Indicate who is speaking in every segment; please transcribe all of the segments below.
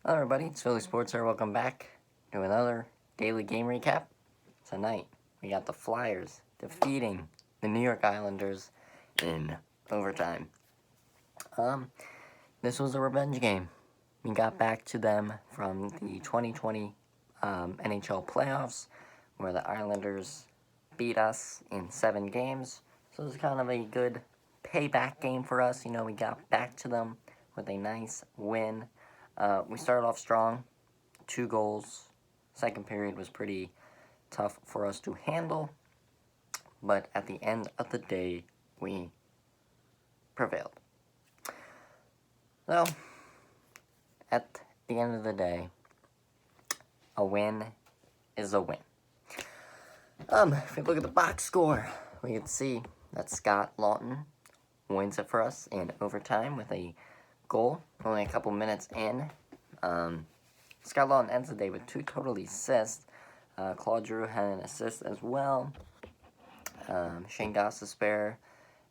Speaker 1: Hello everybody, it's Philly Sports here. Welcome back to another daily game recap. Tonight, we got the Flyers defeating the New York Islanders in overtime. This was a revenge game. We got back to them from the 2020 NHL playoffs, where the Islanders beat us in 7 games. So it was kind of a good payback game for us. We got back to them with a nice win. We started off strong, 2 goals. Second period was pretty tough for us to handle, but at the end of the day, we prevailed. So, at the end of the day, a win is a win. If we look at the box score, we can see that Scott Laughton wins it for us in overtime with a goal, only a couple minutes in. Scott Laughton ends the day with 2 total assists. Claude Giroux had an assist as well. Shane Gostisbehere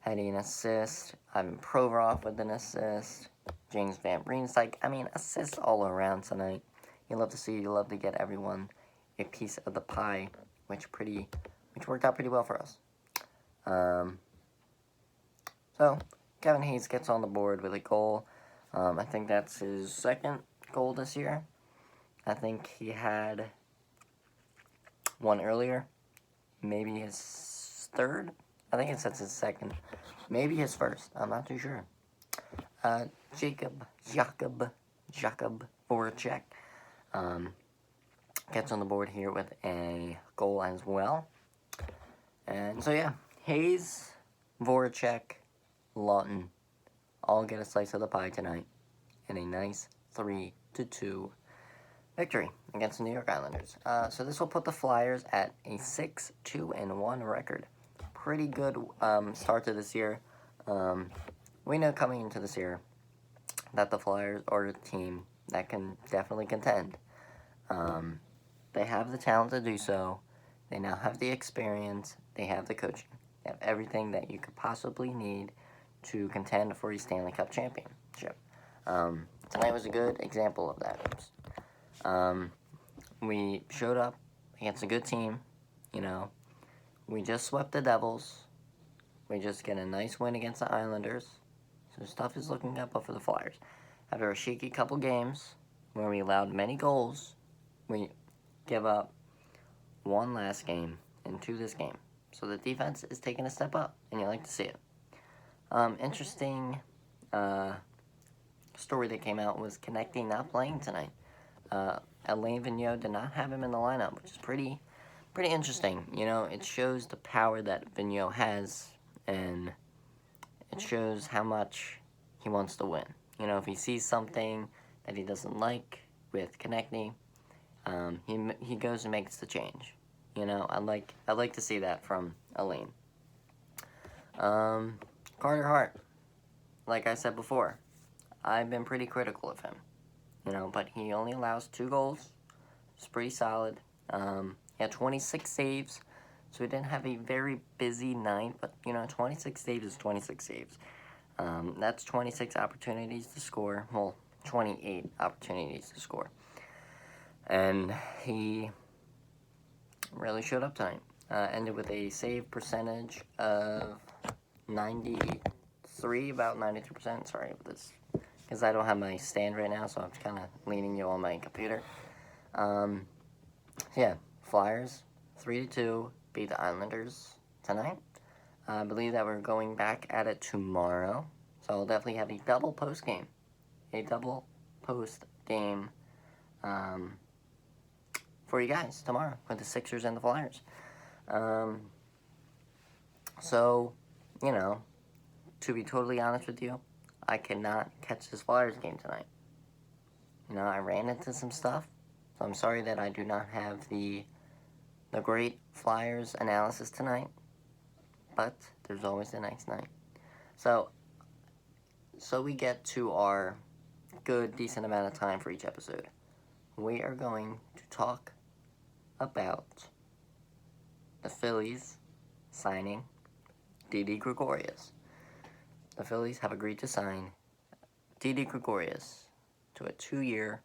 Speaker 1: had an assist. Ivan Provorov with an assist. James Van Riemsdyk. Assists all around tonight. You love to see. You love to get everyone a piece of the pie, which worked out pretty well for us. So Kevin Hayes gets on the board with a goal. I think that's his second goal this year. I think he had one earlier. Maybe his third. I think it says his second. Maybe his first. I'm not too sure. Jacob Voracek gets on the board here with a goal as well. And so yeah, Hayes, Voracek, Laughton all get a slice of the pie tonight in a nice 3-2 victory against the New York Islanders. So this will put the Flyers at a 6-2-1 record. Pretty good start to this year. We know coming into this year that the Flyers are a team that can definitely contend. They have the talent to do so. They now have the experience. They have the coaching. They have everything that you could possibly need to contend for a Stanley Cup championship. Tonight was a good example of that. We showed up against a good team. We just swept the Devils. We just get a nice win against the Islanders. So stuff is looking up for the Flyers. After a shaky couple games where we allowed many goals, we give up 1 last game and 2 this game. So the defense is taking a step up, and you like to see it. Interesting story that came out was Konechny not playing tonight. Alain Vigneault did not have him in the lineup, which is pretty interesting. It shows the power that Vigneault has, and it shows how much he wants to win. If he sees something that he doesn't like with Konechny, he goes and makes the change. I like to see that from Alain. Carter Hart, like I said before, I've been pretty critical of him. But he only allows 2 goals. It's pretty solid. He had 26 saves, so he didn't have a very busy night, but 26 saves is 26 saves. That's 26 opportunities to score. Well, 28 opportunities to score. And he really showed up tonight. Ended with a save percentage of 93, about 93%. Sorry about this, because I don't have my stand right now, so I'm kind of leaning you on my computer. Yeah, Flyers 3-2 beat the Islanders tonight. I believe that we're going back at it tomorrow, so I'll definitely have a double post game for you guys tomorrow with the Sixers and the Flyers. So, to be totally honest with you, I cannot catch this Flyers game tonight. I ran into some stuff, so I'm sorry that I do not have the great Flyers analysis tonight, but there's always a nice night. So we get to our good, decent amount of time for each episode. We are going to talk about the Phillies signing DiDi Gregorius. The Phillies have agreed to sign DiDi Gregorius to a 2-year,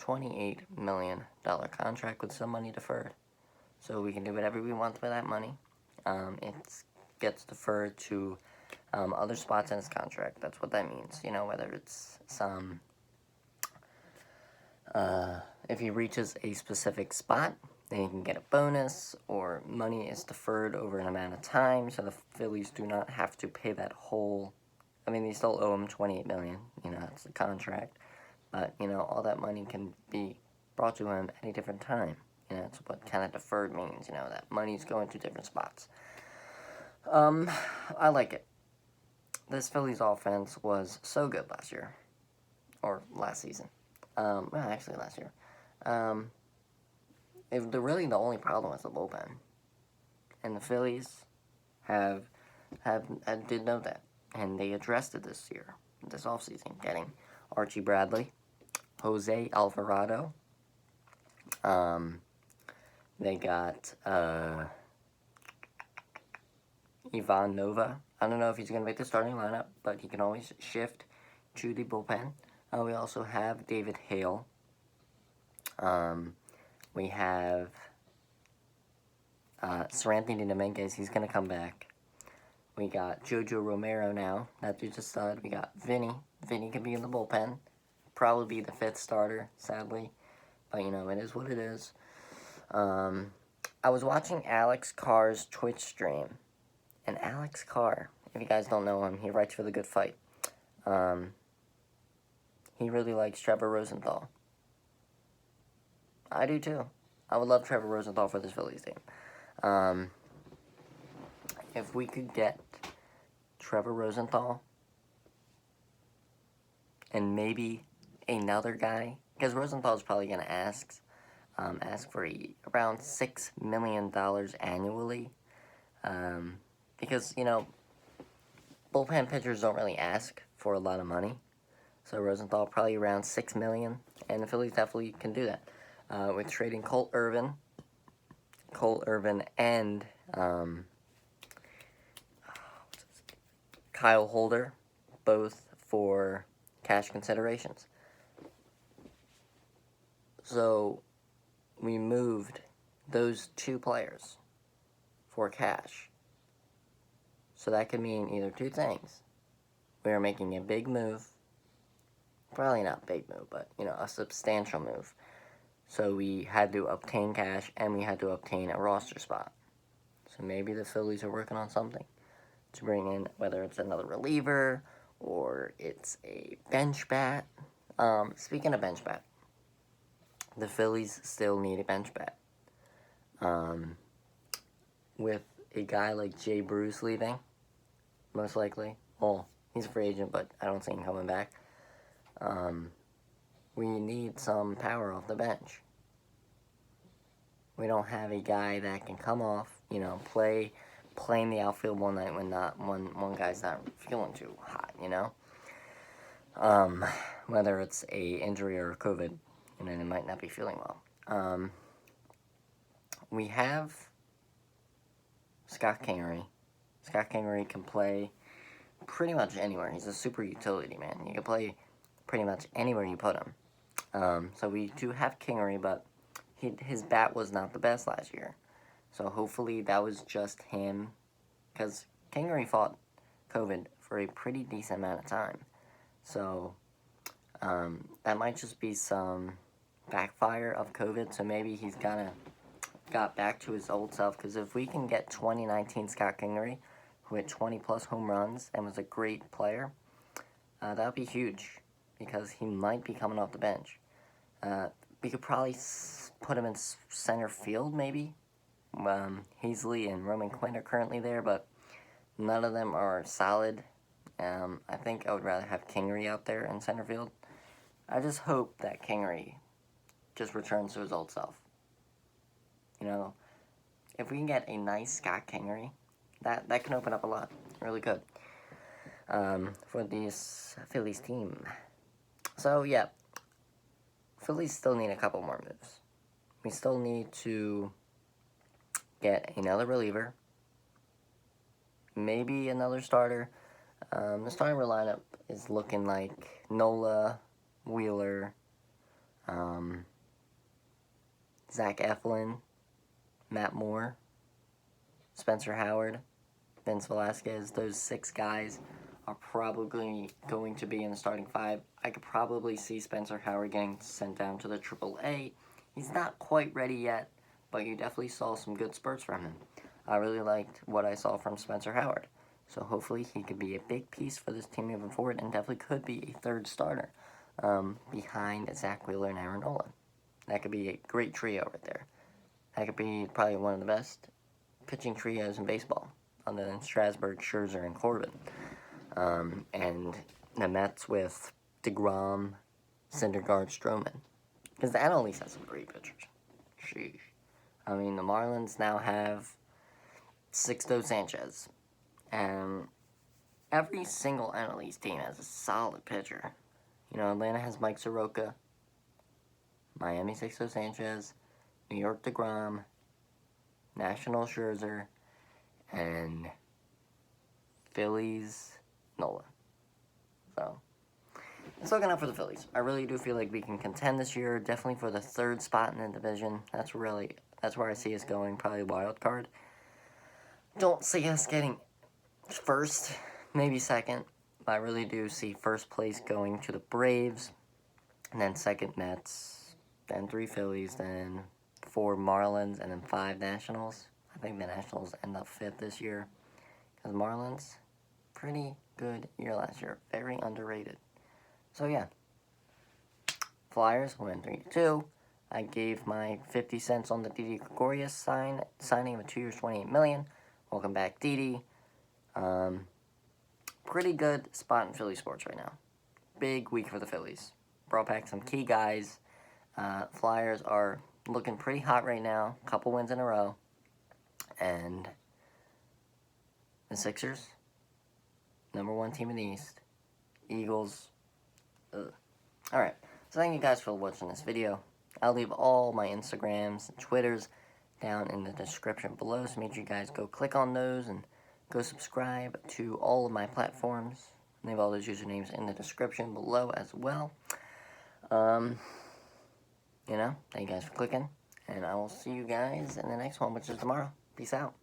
Speaker 1: $28 million contract with some money deferred. So we can do whatever we want with that money. It gets deferred to other spots in his contract. That's what that means. You know, whether it's some... if he reaches a specific spot, then he can get a bonus, or money is deferred over an amount of time, so the Phillies do not have to pay that whole... I mean, they still owe him $28 million. You know, that's the contract. But, you know, all that money can be brought to him at a different time. You know, that's what kind of deferred means, you know, that money's going to different spots. I like it. This Phillies offense was so good last year. Or last season. Well, actually last year. Really the only problem was the bullpen. And the Phillies did know that. And they addressed it this year, this offseason, getting Archie Bradley, Jose Alvarado. They got Ivan Nova. I don't know if he's going to make the starting lineup, but he can always shift to the bullpen. We also have David Hale. We have Seranthony Dominguez. He's going to come back. We got Jojo Romero now. That dude's a stud. We got Vinny. Vinny can be in the bullpen. Probably be the 5th starter, sadly. But, you know, it is what it is. I was watching Alex Carr's Twitch stream. And Alex Carr, if you guys don't know him, he writes for The Good Fight. He really likes Trevor Rosenthal. I do too. I would love Trevor Rosenthal for this Phillies team. If we could get Trevor Rosenthal and maybe another guy, because Rosenthal's probably going to ask for around $6 million annually. Because, you know, bullpen pitchers don't really ask for a lot of money. So Rosenthal probably around $6 million, and the Phillies definitely can do that. With trading Cole Irvin and Kyle Holder, both for cash considerations. So we moved those 2 players for cash. So that could mean either 2 things. We are making a big move. Probably not big move, but, you know, a substantial move. So we had to obtain cash, and we had to obtain a roster spot. So maybe the Phillies are working on something to bring in, whether it's another reliever or it's a bench bat. Speaking of bench bat, the Phillies still need a bench bat. With a guy like Jay Bruce leaving, most likely. Well, he's a free agent, but I don't see him coming back. We need some power off the bench. We don't have a guy that can come off, you know, play in the outfield one night when one guy's not feeling too hot, you know. Whether it's a injury or a COVID, and then it might not be feeling well. We have Scott Kingery. Scott Kingery can play pretty much anywhere. He's a super utility man. You can play pretty much anywhere you put him. So we do have Kingery, but his bat was not the best last year. So hopefully that was just him, because Kingery fought COVID for a pretty decent amount of time. So that might just be some backfire of COVID. So maybe he's got back to his old self. Because if we can get 2019 Scott Kingery, who hit 20-plus home runs and was a great player, that would be huge, because he might be coming off the bench. We could probably put him in center field, maybe. Hazley and Roman Quinn are currently there, but none of them are solid. I think I would rather have Kingery out there in center field. I just hope that Kingery just returns to his old self. You know, if we can get a nice Scott Kingery, that can open up a lot. Really could. For this Phillies team. So, yeah. Phillies still need a couple more moves. We still need to get another reliever. Maybe another starter. The starting lineup is looking like Nola, Wheeler, Zach Eflin, Matt Moore, Spencer Howard, Vince Velasquez. Those 6 guys are probably going to be in the starting 5. I could probably see Spencer Howard getting sent down to the AAA. He's not quite ready yet, but you definitely saw some good spurts from him. I really liked what I saw from Spencer Howard. So hopefully he could be a big piece for this team moving forward and definitely could be a 3rd starter behind Zach Wheeler and Aaron Nola. That could be a great trio right there. That could be probably one of the best pitching trios in baseball, other than Strasburg, Scherzer, and Corbin. And the Mets with DeGrom, Syndergaard, Stroman. Because the NL East has some great pitchers. Sheesh. I mean, the Marlins now have Sixto Sanchez. And every single NL East team has a solid pitcher. You know, Atlanta has Mike Soroka, Miami Sixto Sanchez, New York DeGrom, National Scherzer, and Phillies Nola. So, it's looking up for the Phillies. I really do feel like we can contend this year, definitely for the 3rd spot in the division. That's where I see us going, probably wild card. Don't see us getting 1st, maybe 2nd. But I really do see 1st place going to the Braves, and then 2nd Mets, then 3 Phillies, then 4 Marlins, and then 5 Nationals. I think the Nationals end up 5th this year, because Marlins, pretty good year last year, very underrated. So yeah, Flyers win 3-2. I gave my 50 cents on the DiDi Gregorius signing of 2 years, $28 million. Welcome back, DiDi. Pretty good spot in Philly sports right now. Big week for the Phillies. Brought back some key guys. Flyers are looking pretty hot right now. Couple wins in a row. And the Sixers, #1 team in the East. Eagles. Alright, so thank you guys for watching this video. I'll leave all my Instagrams and Twitters down in the description below, so make sure you guys go click on those and go subscribe to all of my platforms. Leave all those usernames in the description below as well. You know, thank you guys for clicking, and I will see you guys in the next one, which is tomorrow. Peace out.